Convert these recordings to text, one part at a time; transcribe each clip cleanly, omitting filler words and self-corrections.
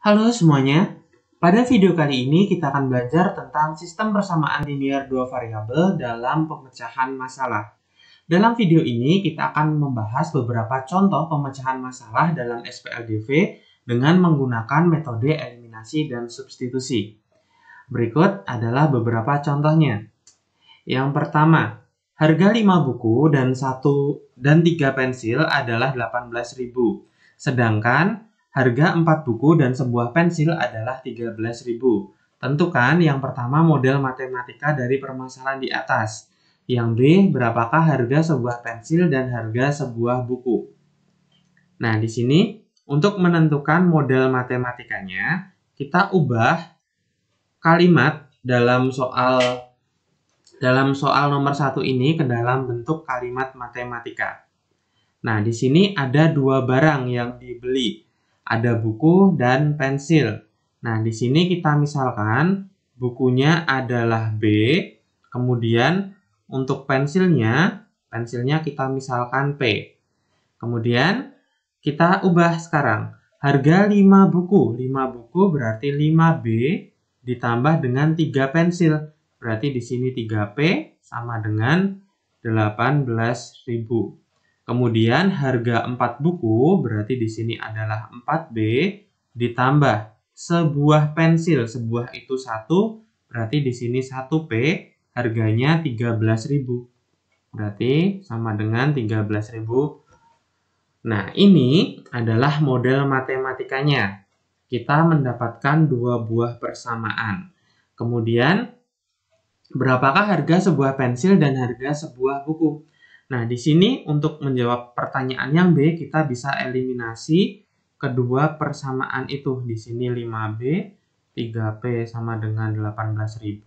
Halo semuanya, pada video kali ini kita akan belajar tentang sistem persamaan linear dua variabel dalam pemecahan masalah. Dalam video ini kita akan membahas beberapa contoh pemecahan masalah dalam SPLDV dengan menggunakan metode eliminasi dan substitusi. Berikut adalah beberapa contohnya. Yang pertama, harga 5 buku dan 3 pensil adalah 18.000. Sedangkan harga 4 buku dan sebuah pensil adalah 13.000. Tentukan yang pertama model matematika dari permasalahan di atas. Yang B, berapakah harga sebuah pensil dan harga sebuah buku. Nah, di sini untuk menentukan model matematikanya, kita ubah kalimat dalam soal nomor 1 ini ke dalam bentuk kalimat matematika. Nah, di sini ada dua barang yang dibeli. Ada buku dan pensil. Nah, di sini kita misalkan bukunya adalah B, kemudian untuk pensilnya kita misalkan P. Kemudian kita ubah sekarang. Harga 5 buku. 5 buku berarti 5B ditambah dengan 3 pensil. Berarti di sini 3P sama dengan 18.000. Kemudian harga 4 buku berarti di sini adalah 4B ditambah sebuah pensil. Sebuah itu 1, berarti di sini 1P harganya 13.000. Berarti sama dengan 13.000. Nah, ini adalah model matematikanya. Kita mendapatkan dua buah persamaan. Kemudian, berapakah harga sebuah pensil dan harga sebuah buku? Nah, di sini untuk menjawab pertanyaan yang B, kita bisa eliminasi kedua persamaan itu. Di sini 5B, 3P sama dengan 18.000.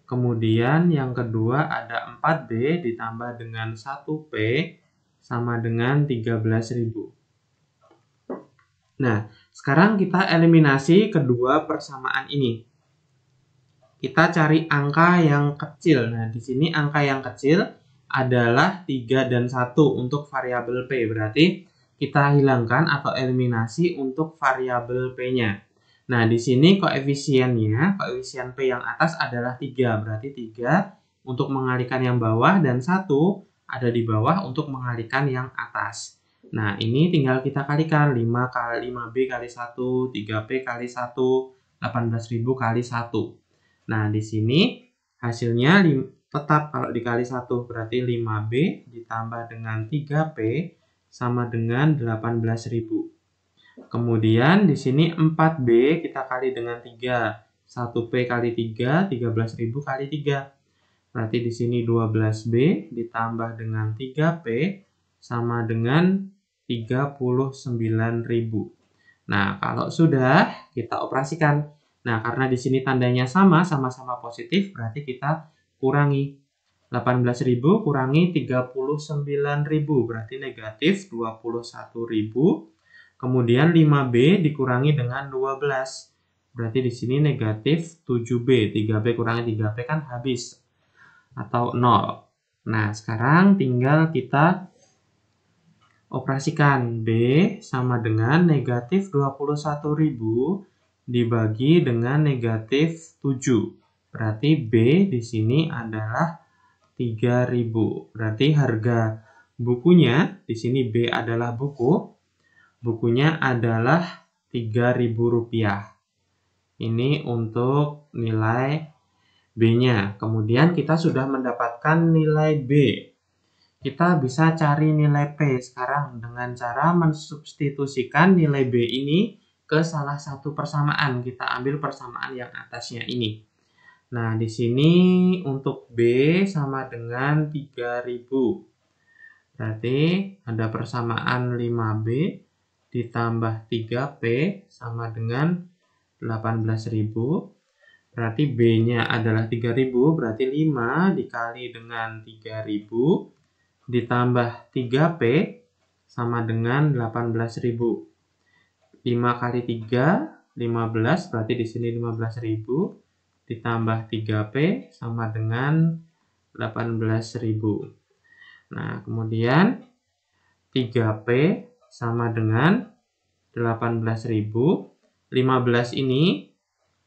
Kemudian yang kedua ada 4B ditambah dengan 1P sama dengan 13.000. Nah, sekarang kita eliminasi kedua persamaan ini. Kita cari angka yang kecil. Nah, di sini angka yang kecil adalah 3 dan 1 untuk variabel P. Berarti kita hilangkan atau eliminasi untuk variabel P-nya. Nah, di sini koefisien P yang atas adalah 3. Berarti 3 untuk mengalihkan yang bawah dan 1 ada di bawah untuk mengalihkan yang atas. Nah, ini tinggal kita kalikan 5B kali 1, 3P kali 1, 18.000 kali 1. Nah, di sini hasilnya tetap kalau dikali 1 berarti 5B ditambah dengan 3P sama dengan 18.000. Kemudian di sini 4B kita kali dengan 3. 1P kali 3, 13.000 kali 3. Berarti di sini 12B ditambah dengan 3P sama dengan 39.000. Nah, kalau sudah kita operasikan. Nah, karena di sini tandanya sama-sama positif, berarti kita kurangi 18.000 kurangi 39.000 berarti negatif 21.000. Kemudian 5B dikurangi dengan 12. Berarti di sini negatif 7B. 3B kurangi 3B kan habis atau 0. Nah, sekarang tinggal kita operasikan. B sama dengan negatif 21.000 dibagi dengan negatif 7. Berarti B di sini adalah 3.000. Berarti harga bukunya, di sini B adalah buku, bukunya adalah Rp3.000. Ini untuk nilai B-nya. Kemudian kita sudah mendapatkan nilai B. Kita bisa cari nilai P sekarang dengan cara mensubstitusikan nilai B ini ke salah satu persamaan. Kita ambil persamaan yang atasnya ini. Nah, di sini untuk B sama dengan 3.000. Berarti ada persamaan 5B ditambah 3P sama dengan 18.000. Berarti B-nya adalah 3.000, berarti 5 dikali dengan 3.000 ditambah 3P sama dengan 18.000. 5 kali 3, 15, berarti di sini 15.000. Ditambah 3P sama dengan 18.000. Nah, kemudian 3P sama dengan 18.000 15 ini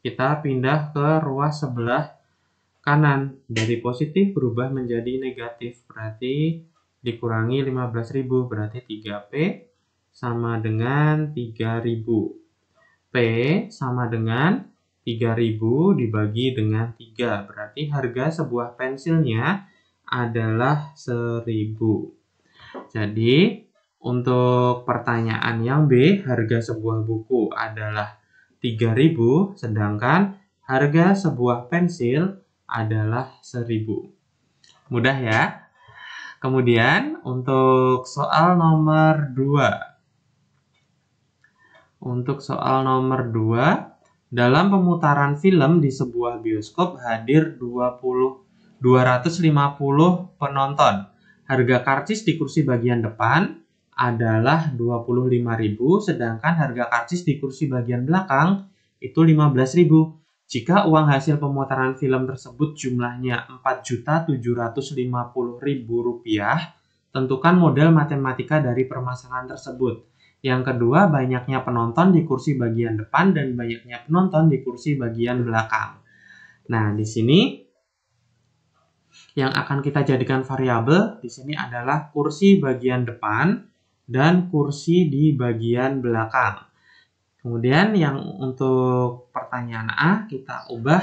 kita pindah ke ruas sebelah kanan. Dari positif berubah menjadi negatif. Berarti dikurangi 15.000. Berarti 3P sama dengan 3.000. P sama dengan 3.000 dibagi dengan 3. Berarti harga sebuah pensilnya adalah 1.000. Jadi, untuk pertanyaan yang B, harga sebuah buku adalah 3.000, sedangkan harga sebuah pensil adalah 1.000. Mudah ya? Kemudian, untuk soal nomor 2. Untuk soal nomor 2, dalam pemutaran film di sebuah bioskop hadir 250 penonton. Harga karcis di kursi bagian depan adalah 25.000, sedangkan harga karcis di kursi bagian belakang itu 15.000. Jika uang hasil pemutaran film tersebut jumlahnya Rp4.750.000, tentukan model matematika dari permasalahan tersebut. Yang kedua, banyaknya penonton di kursi bagian depan dan banyaknya penonton di kursi bagian belakang. Nah, di sini yang akan kita jadikan variabel di sini adalah kursi bagian depan dan kursi di bagian belakang. Kemudian yang untuk pertanyaan A kita ubah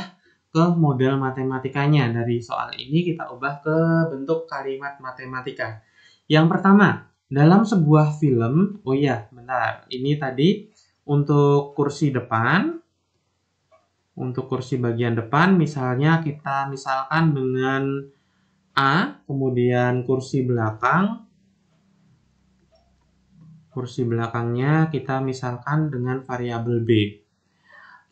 ke model matematikanya. Dari soal ini kita ubah ke bentuk kalimat matematika. Yang pertama, dalam sebuah film, ini tadi untuk kursi depan, untuk kursi bagian depan misalnya kita misalkan dengan A, kemudian kursi belakangnya kita misalkan dengan variabel B.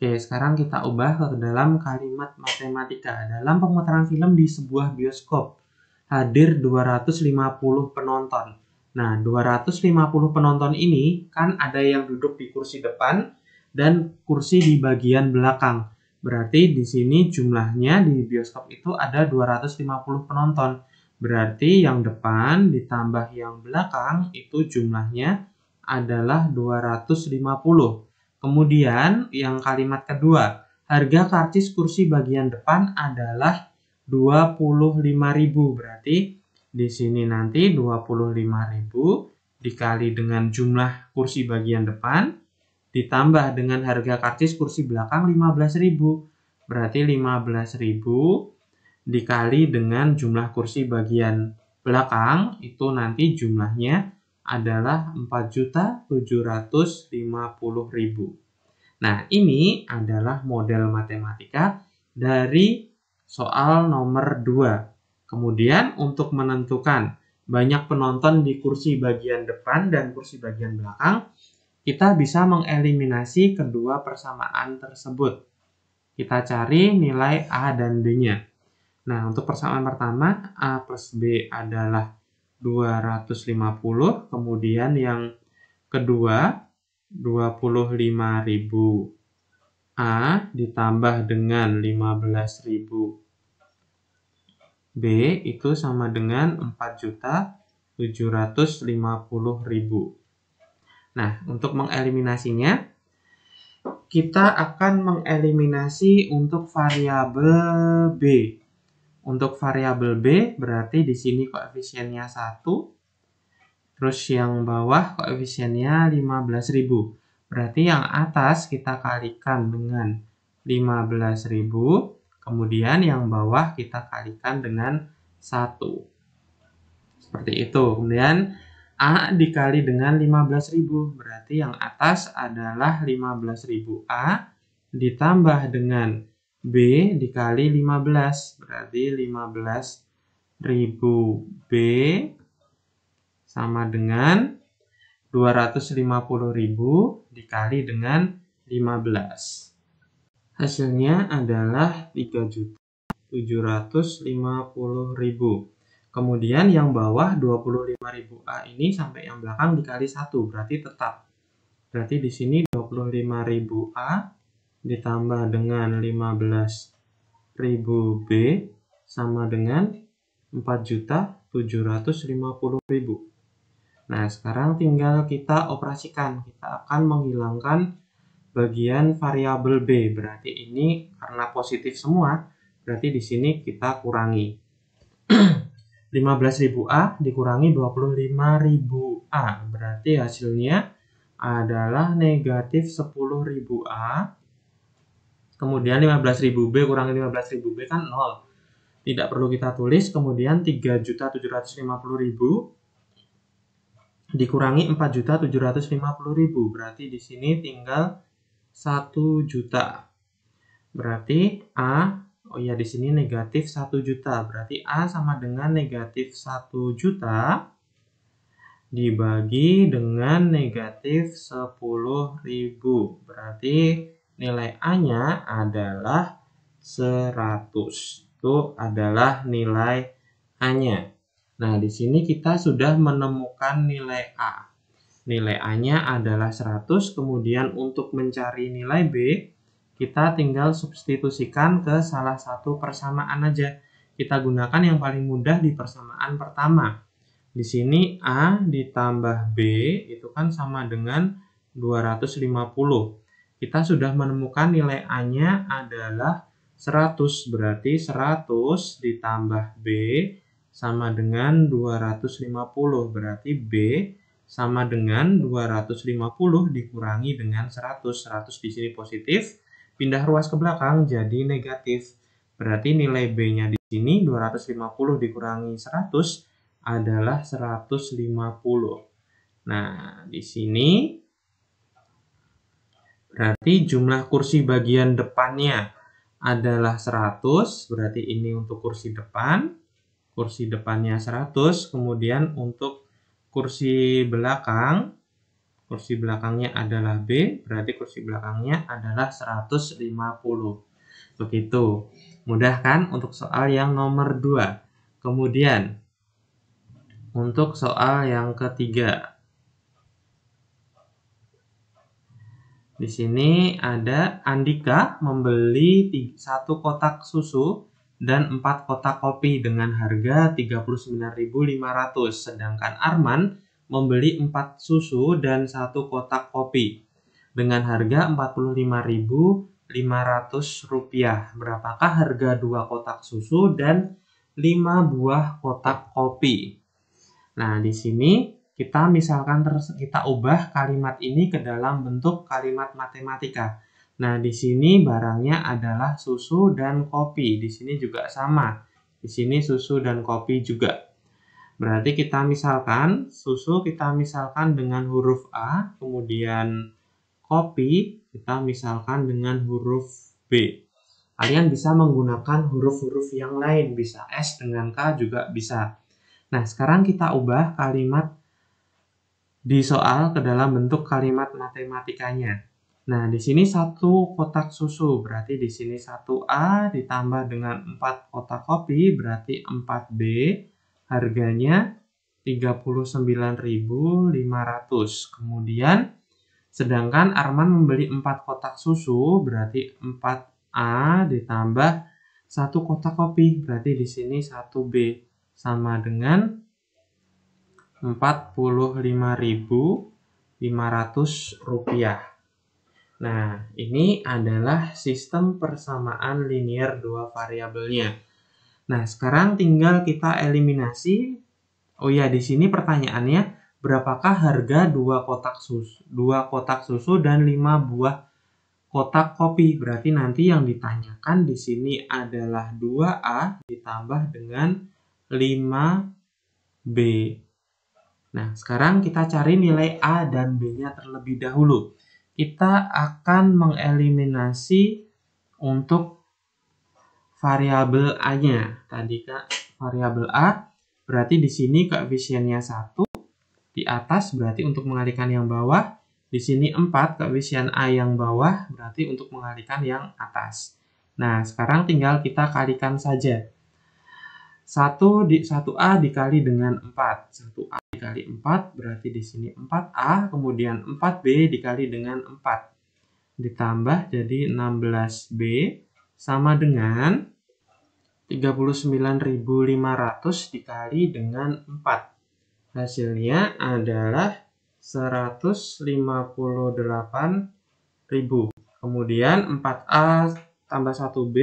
Oke, sekarang kita ubah ke dalam kalimat matematika. Dalam pemutaran film di sebuah bioskop hadir 250 penonton. Nah, 250 penonton ini kan ada yang duduk di kursi depan dan kursi di bagian belakang. Berarti di sini jumlahnya di bioskop itu ada 250 penonton. Berarti yang depan ditambah yang belakang itu jumlahnya adalah 250. Kemudian yang kalimat kedua, harga karcis kursi bagian depan adalah 25.000. Berarti di sini nanti 25.000 dikali dengan jumlah kursi bagian depan ditambah dengan harga karcis kursi belakang 15.000. Berarti 15.000 dikali dengan jumlah kursi bagian belakang itu nanti jumlahnya adalah 4.750.000. Nah, ini adalah model matematika dari soal nomor 2. Kemudian untuk menentukan banyak penonton di kursi bagian depan dan kursi bagian belakang, kita bisa mengeliminasi kedua persamaan tersebut. Kita cari nilai A dan B-nya. Nah, untuk persamaan pertama, A plus B adalah 250. Kemudian yang kedua, 25.000 A ditambah dengan 15.000 B itu sama dengan 4.750.000. Nah, untuk mengeliminasinya, kita akan mengeliminasi untuk variabel B. Untuk variabel B berarti di sini koefisiennya 1, terus yang bawah koefisiennya 15.000. Berarti yang atas kita kalikan dengan 15.000. Kemudian yang bawah kita kalikan dengan 1. Seperti itu. Kemudian A dikali dengan 15.000. Berarti yang atas adalah 15.000 A ditambah dengan B dikali 15. Berarti 15.000 B sama dengan 250.000 dikali dengan 15. Hasilnya adalah 3.750.000. Kemudian yang bawah 25.000 A ini sampai yang belakang dikali 1, berarti tetap. Berarti di sini 25.000 A ditambah dengan 15.000 B sama dengan 4.750.000. Nah, sekarang tinggal kita operasikan. Kita akan menghilangkan bagian variabel B. Berarti ini karena positif semua, berarti di sini kita kurangi. 15.000A dikurangi 25.000A. Berarti hasilnya adalah negatif 10.000A. Kemudian 15.000B kurangi 15.000B kan 0. Tidak perlu kita tulis. Kemudian 3.750.000 dikurangi 4.750.000. Berarti di sini tinggal 1 juta. Berarti A, oh ya di sini negatif 1 juta. Berarti A sama dengan negatif 1 juta dibagi dengan negatif 10.000. Berarti nilai A-nya adalah 100. Itu adalah nilai A-nya. Nah, di sini kita sudah menemukan nilai A. Nilai A-nya adalah 100, kemudian untuk mencari nilai B, kita tinggal substitusikan ke salah satu persamaan aja. Kita gunakan yang paling mudah di persamaan pertama. Di sini A ditambah B itu kan sama dengan 250. Kita sudah menemukan nilai A-nya adalah 100, berarti 100 ditambah B sama dengan 250, berarti B sama dengan 250 dikurangi dengan 100. 100 di sini positif, pindah ruas ke belakang jadi negatif. Berarti nilai B-nya di sini 250 dikurangi 100 adalah 150. Nah, di sini berarti jumlah kursi bagian depannya adalah 100, berarti ini untuk kursi depan. Kursi depannya 100, kemudian untuk kursi belakang, kursi belakangnya adalah B, berarti kursi belakangnya adalah 150. Begitu. Mudah kan untuk soal yang nomor 2. Kemudian untuk soal yang ketiga. Di sini ada Andika membeli 1 kotak susu dan 4 kotak kopi dengan harga 39.500. Sedangkan Arman membeli 4 susu dan 1 kotak kopi dengan harga 45.500 rupiah. Berapakah harga 2 kotak susu dan 5 buah kotak kopi? Nah, di sini kita misalkan kita ubah kalimat ini ke dalam bentuk kalimat matematika. Nah, di sini barangnya adalah susu dan kopi. Di sini juga sama. Di sini susu dan kopi juga. Berarti kita misalkan susu kita misalkan dengan huruf A, kemudian kopi kita misalkan dengan huruf B. Kalian bisa menggunakan huruf-huruf yang lain, bisa S dengan K juga bisa. Nah, sekarang kita ubah kalimat di soal ke dalam bentuk kalimat matematikanya. Nah, di sini 1 kotak susu, berarti di sini 1A ditambah dengan 4 kotak kopi, berarti 4B, harganya 39.500. Kemudian, sedangkan Arman membeli 4 kotak susu, berarti 4A ditambah 1 kotak kopi, berarti di sini 1B. Sama dengan 45.500 rupiah. Nah, ini adalah sistem persamaan linear 2 variabelnya. Nah, sekarang tinggal kita eliminasi. Oh ya, di sini pertanyaannya, berapakah harga 2 kotak susu dan 5 buah kotak kopi? Berarti nanti yang ditanyakan di sini adalah 2A ditambah dengan 5B. Nah, sekarang kita cari nilai A dan B-nya terlebih dahulu. Kita akan mengeliminasi untuk variabel A-nya. Tadi variabel A, berarti di sini koefisiennya 1. Di atas berarti untuk mengalihkan yang bawah. Di sini 4, koefisien A yang bawah berarti untuk mengalihkan yang atas. Nah, sekarang tinggal kita kalikan saja. 1A dikali dengan 4. 1A dikali 4 berarti di sini 4A, kemudian 4B dikali dengan 4. Ditambah jadi 16B sama dengan 39.500 dikali dengan 4. Hasilnya adalah 158.800. Kemudian 4A tambah 1B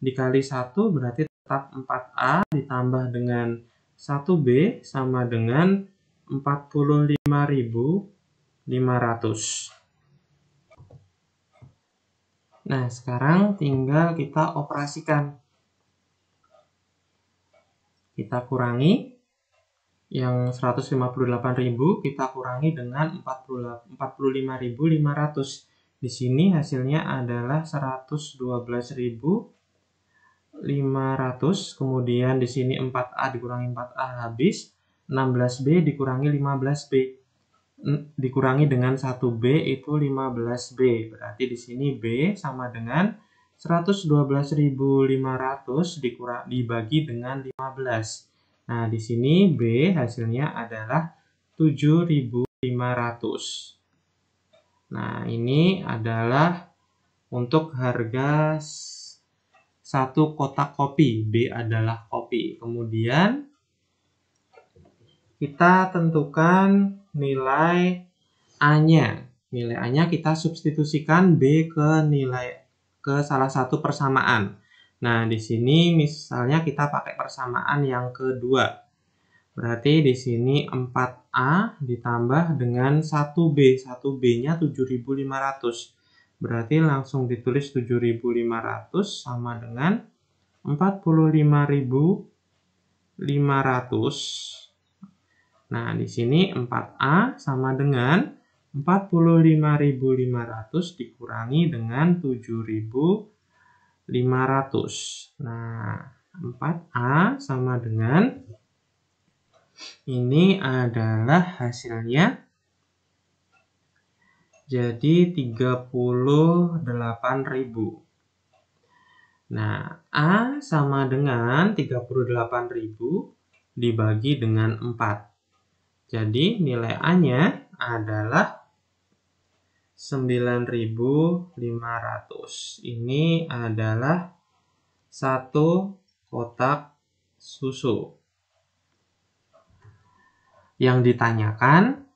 dikali 1 berarti tetap 4A ditambah dengan 1B sama dengan 45.500. Nah, sekarang tinggal kita operasikan. Kita kurangi yang 158.000 kita kurangi dengan 45.500. Di sini hasilnya adalah 112.500. Kemudian di sini 4A dikurangi 4A habis. 16B dikurangi 15B. Dikurangi dengan 1B itu 15B. Berarti di sini B sama dengan 112.500 dibagi dengan 15. Nah, di sini B hasilnya adalah 7.500. Nah, ini adalah untuk harga 1 kotak kopi. B adalah kopi. Kemudian kita tentukan nilai A-nya. Nilai A-nya kita substitusikan B ke salah satu persamaan. Nah, di sini misalnya kita pakai persamaan yang kedua. Berarti di sini 4A ditambah dengan 1B. 1B-nya 7.500. Berarti langsung ditulis 7.500 sama dengan 45.500. Nah, di sini 4A sama dengan 45.500 dikurangi dengan 7.500. Nah, 4A sama dengan ini adalah hasilnya jadi 38.000. Nah, A sama dengan 38.000 dibagi dengan 4. Jadi nilai A-nya adalah 9.500. Ini adalah 1 kotak susu. Yang ditanyakan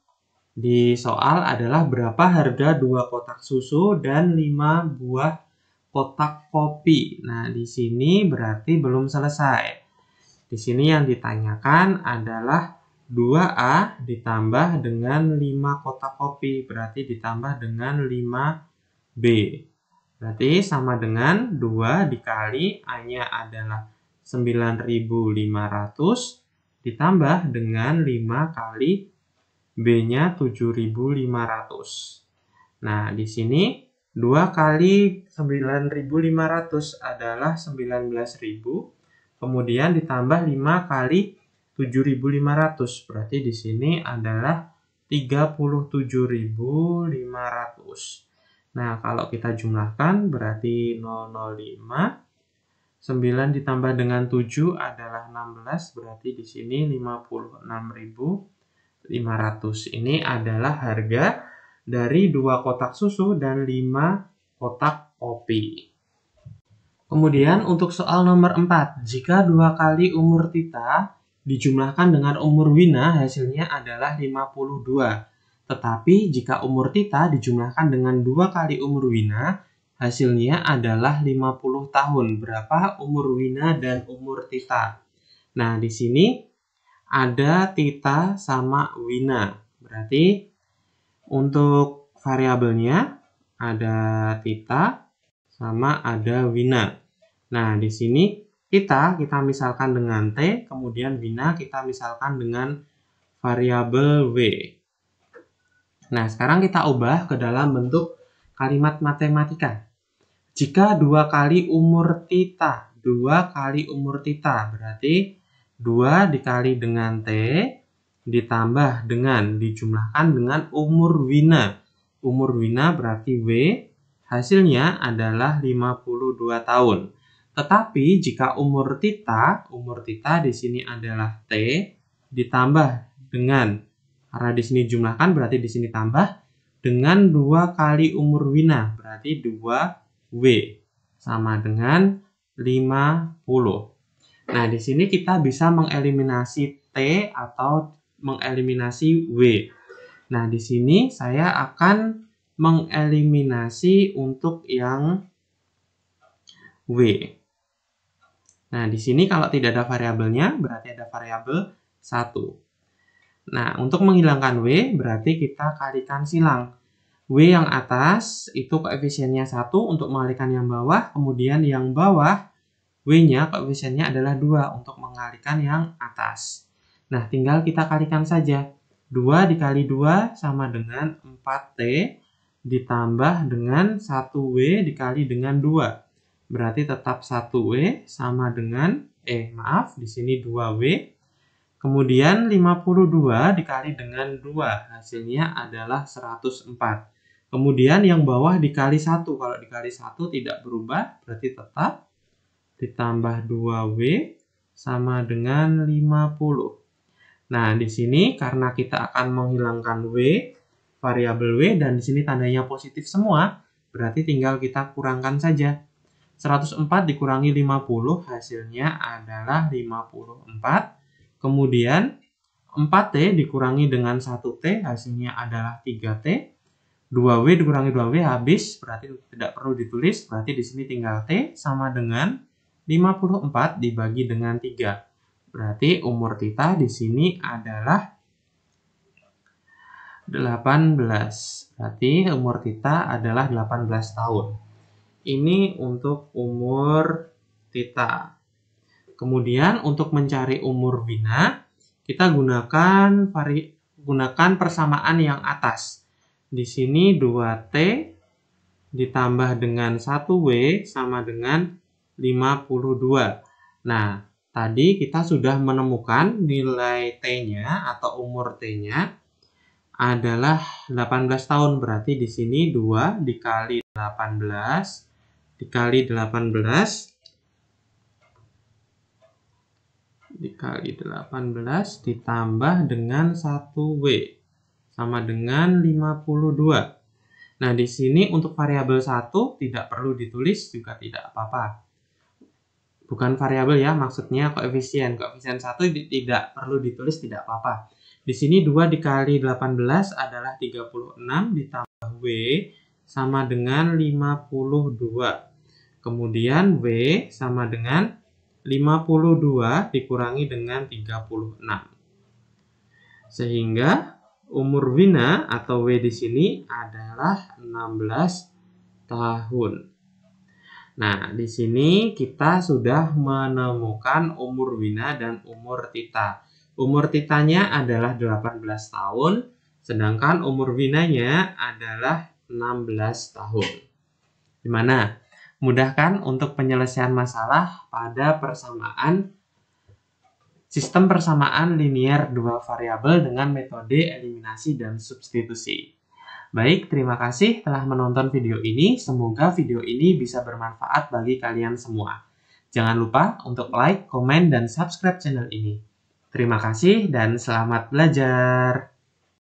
di soal adalah berapa harga 2 kotak susu dan 5 buah kotak kopi. Nah, di sini berarti belum selesai. Di sini yang ditanyakan adalah 2A ditambah dengan 5 kotak kopi. Berarti ditambah dengan 5B. Berarti sama dengan 2 dikali A-nya adalah 9.500. Ditambah dengan 5 kali B-nya 7.500. Nah, di sini 2 kali 9.500 adalah 19.000. Kemudian ditambah 5 kali 7.500. Berarti di sini adalah 37.500. Nah, kalau kita jumlahkan berarti 005. 9 ditambah dengan 7 adalah 16, berarti di sini 56.500. Ini adalah harga dari 2 kotak susu dan 5 kotak kopi. Kemudian untuk soal nomor 4, jika 2 kali umur Tita dijumlahkan dengan umur Wina, hasilnya adalah 52. Tetapi jika umur Tita dijumlahkan dengan 2 kali umur Wina, hasilnya adalah 50 tahun. Berapa umur Wina dan umur Tita? Nah, di sini ada Tita sama Wina. Berarti untuk variabelnya ada Tita sama ada Wina. Nah, di sini Tita kita misalkan dengan T, kemudian Wina kita misalkan dengan variabel W. Nah, sekarang kita ubah ke dalam bentuk kalimat matematika. Jika 2 kali umur Tita, 2 kali umur Tita, berarti 2 dikali dengan T, ditambah dengan, dijumlahkan dengan umur Wina. Umur Wina berarti W, hasilnya adalah 52 tahun. Tetapi jika umur Tita di sini adalah T, ditambah dengan, karena di sini jumlahkan berarti di sini tambah, dengan 2 kali umur Wina, berarti 2 W sama dengan 50. Nah, di sini kita bisa mengeliminasi T atau mengeliminasi W. Nah, di sini saya akan mengeliminasi untuk yang W. Nah, di sini kalau tidak ada variabelnya, berarti ada variabel 1. Nah, untuk menghilangkan W, berarti kita kalikan silang. W yang atas itu koefisiennya 1 untuk mengalihkan yang bawah, kemudian yang bawah W-nya koefisiennya adalah 2 untuk mengalihkan yang atas. Nah, tinggal kita kalikan saja. 2 dikali 2 sama dengan 4T ditambah dengan 1W dikali dengan 2. Berarti tetap 1W sama dengan, di sini 2W. Kemudian 52 dikali dengan 2, hasilnya adalah 104. Kemudian yang bawah dikali 1, kalau dikali 1 tidak berubah, berarti tetap ditambah 2W sama dengan 50. Nah, di sini karena kita akan menghilangkan W, variabel W, dan di sini tandanya positif semua, berarti tinggal kita kurangkan saja. 104 dikurangi 50, hasilnya adalah 54. Kemudian 4T dikurangi dengan 1T, hasilnya adalah 3T. 2W dikurangi 2W habis, berarti tidak perlu ditulis, berarti di sini tinggal T sama dengan 54 dibagi dengan 3. Berarti umur Tita di sini adalah 18. Berarti umur Tita adalah 18 tahun. Ini untuk umur Tita. Kemudian untuk mencari umur Wina, kita gunakan persamaan yang atas. Di sini 2T ditambah dengan 1W sama dengan 52. Nah, tadi kita sudah menemukan nilai T-nya atau umur T-nya adalah 18 tahun. Berarti di sini 2 dikali 18 dikali 18 ditambah dengan 1W sama dengan 52. Nah, di sini untuk variabel 1 tidak perlu ditulis juga tidak apa-apa. Bukan variabel ya, maksudnya koefisien. Koefisien 1 tidak perlu ditulis, tidak apa-apa. Di sini 2 dikali 18 adalah 36 ditambah W sama dengan 52. Kemudian W sama dengan 52 dikurangi dengan 36. Sehingga umur Wina atau W di sini adalah 16 tahun. Nah, di sini kita sudah menemukan umur Wina dan umur Tita. Umur Titanya adalah 18 tahun, sedangkan umur Winanya adalah 16 tahun. Gimana? Mudah kan untuk penyelesaian masalah pada sistem persamaan linear dua variabel dengan metode eliminasi dan substitusi. Baik, terima kasih telah menonton video ini. Semoga video ini bisa bermanfaat bagi kalian semua. Jangan lupa untuk like, komen, dan subscribe channel ini. Terima kasih dan selamat belajar.